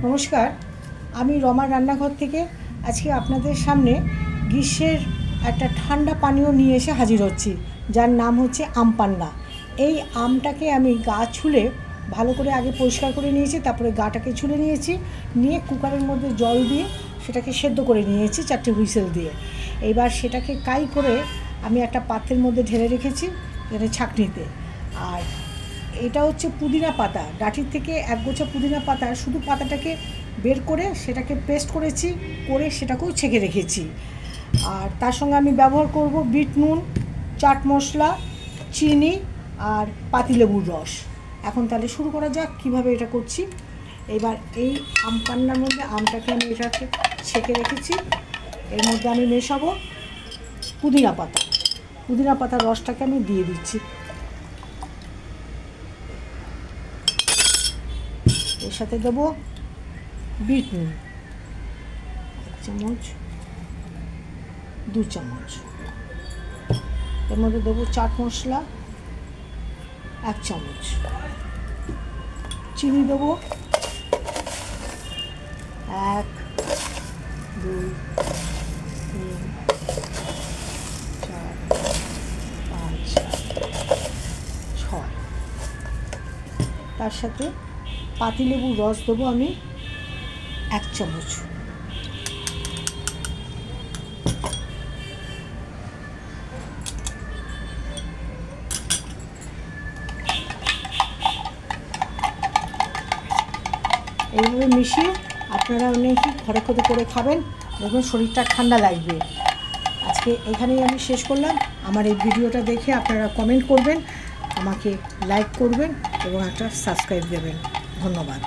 নমস্কার, আমি রমার রান্নাঘর থেকে আজকে আপনাদের সামনে গ্রীষ্মের একটা ঠান্ডা পানীয় নিয়ে এসে হাজির হচ্ছি, যার নাম হচ্ছে আম পান্না। এই আমটাকে আমি গা ছুলে ভালো করে আগে পরিষ্কার করে নিয়েছি, তারপরে গাটাকে ছুলে নিয়েছি, নিয়ে কুকারের মধ্যে জল দিয়ে সেটাকে সেদ্ধ করে নিয়েছি 4টে হুইসেল দিয়ে। এবার সেটাকে কাই করে আমি একটা পাত্রের মধ্যে ঢেলে রেখেছি, এখানে ছাঁকনিতে। আর এটা হচ্ছে পুদিনা পাতা, ডাঁটির থেকে একগোছা পুদিনা পাতা, শুধু পাতাটাকে বের করে সেটাকে পেস্ট করেছি, করে সেটাকেও ছেঁকে রেখেছি। আর তার সঙ্গে আমি ব্যবহার করব বিট নুন, চাট মশলা, চিনি আর পাতিলেবুর রস। এখন তাহলে শুরু করা যাক কীভাবে এটা করছি। এবার এই আম পান্নার মধ্যে আমটাকে আমি এটাকে ছেঁকে রেখেছি, এর মধ্যে আমি মেশাবো পুদিনা পাতা। পুদিনা পাতার রসটাকে আমি দিয়ে দিচ্ছি। এর সাথে দেবো বিট নুন 1 চামচ, 2 চামচ। এর মধ্যে দেবো চাট মশলা 1 চামচ, চিনি দেবো 1, 2, 3, 4, 5, 6। তার সাথে পাতিলেবুর রস দেবো আমি 1 চামচ। এইভাবে মিশিয়ে আপনারা অনেকে ঘরে করে খাবেন, দেখবেন শরীরটা ঠান্ডা লাগবে। আজকে এখানেই আমি শেষ করলাম। আমার এই ভিডিওটা দেখে আপনারা কমেন্ট করবেন, আমাকে লাইক করবেন এবং একটা সাবস্ক্রাইব দেবেন। ধন্যবাদ।